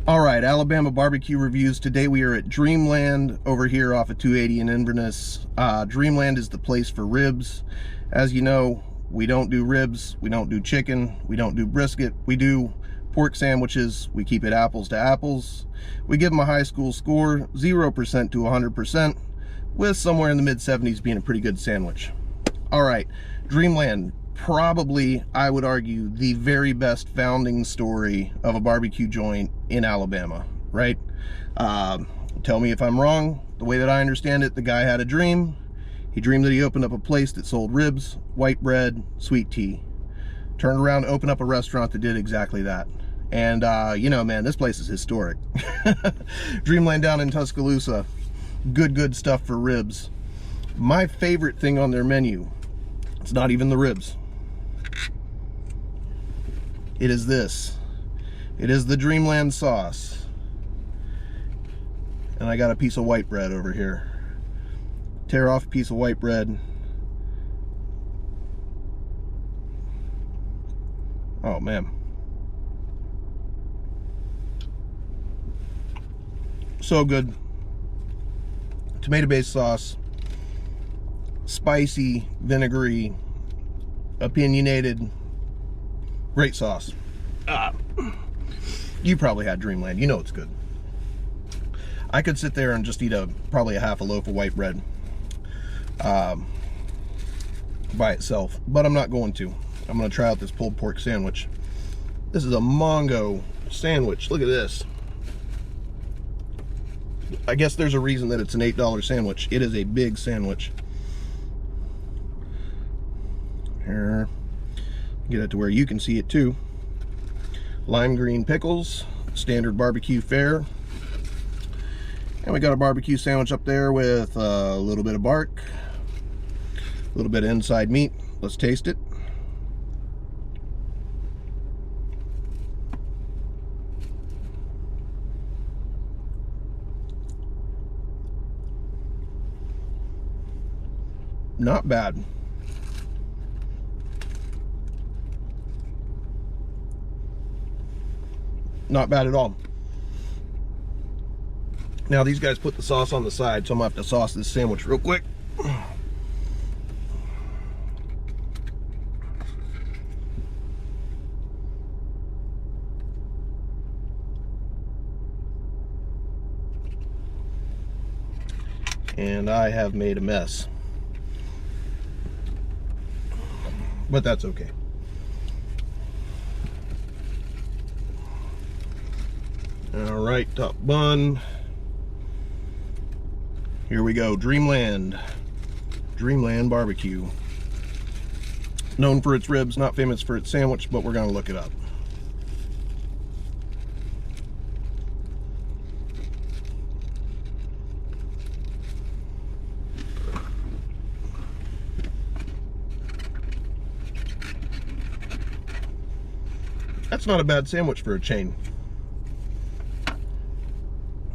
All right, Alabama barbecue reviews. Today we are at Dreamland over here off of 280 in Inverness. Dreamland is the place for ribs. As you know, we don't do ribs, we don't do chicken, we don't do brisket. We do pork sandwiches. We keep it apples to apples. We give them a high school score, 0% to 100%, with somewhere in the mid-70s being a pretty good sandwich. All right, Dreamland. Probably, I would argue, the very best founding story of a barbecue joint in Alabama, right? Tell me if I'm wrong. The way that I understand it, the guy had a dream. He dreamed that he opened up a place that sold ribs, white bread, sweet tea. Turned around, opened up a restaurant that did exactly that. And, you know, man, this place is historic. Dreamland down in Tuscaloosa. Good stuff for ribs. My favorite thing on their menu, it's not even the ribs. It is this. It is the Dreamland sauce. And I got a piece of white bread over here. Tear off a piece of white bread. Oh man. So good. Tomato-based sauce. Spicy, vinegary, opinionated. Great sauce. You probably had Dreamland. You know it's good. I could sit there and just eat probably a half a loaf of white bread by itself, but I'm not going to. I'm going to try out this pulled pork sandwich. This is a Mongo sandwich. Look at this. I guess there's a reason that it's an $8 sandwich. It is a big sandwich. Here, get it to where you can see it too. Lime green pickles, standard barbecue fare. And we got a barbecue sandwich up there with a little bit of bark, a little bit of inside meat. Let's taste it. Not bad. Not bad at all. Now these guys put the sauce on the side, so I'm gonna have to sauce this sandwich real quick. And I have made a mess. But that's okay. All right, top bun. Here we go, Dreamland. Dreamland barbecue. Known for its ribs, not famous for its sandwich, but we're gonna look it up. That's not a bad sandwich for a chain.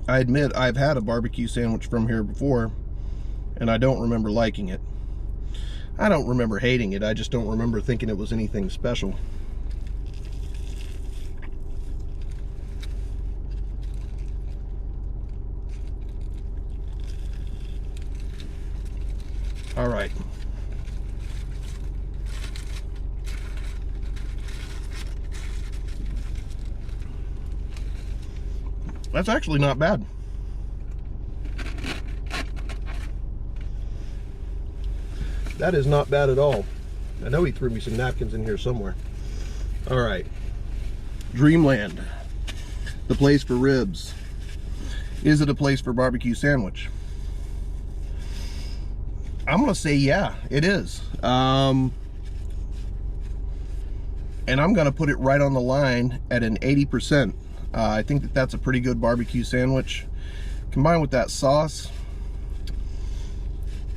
I admit I've had a barbecue sandwich from here before, and I don't remember liking it. I don't remember hating it, I just don't remember thinking it was anything special. All right. That's actually not bad. That is not bad at all. I know he threw me some napkins in here somewhere. All right. Dreamland, the place for ribs. Is it a place for barbecue sandwich? I'm gonna say yeah, it is. And I'm gonna put it right on the line at an 80%. I think that that's a pretty good barbecue sandwich. Combined with that sauce,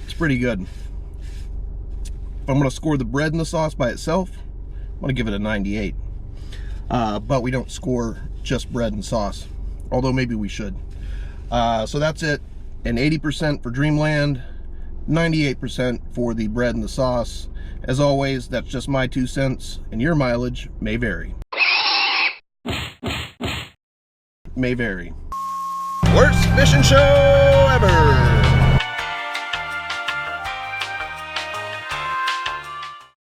it's pretty good. If I'm gonna score the bread and the sauce by itself, I'm gonna give it a 98. But we don't score just bread and sauce, although maybe we should. So that's it, an 80% for Dreamland, 98% for the bread and the sauce. As always, that's just my 2 cents, and your mileage may vary. may vary. Worst fishing show!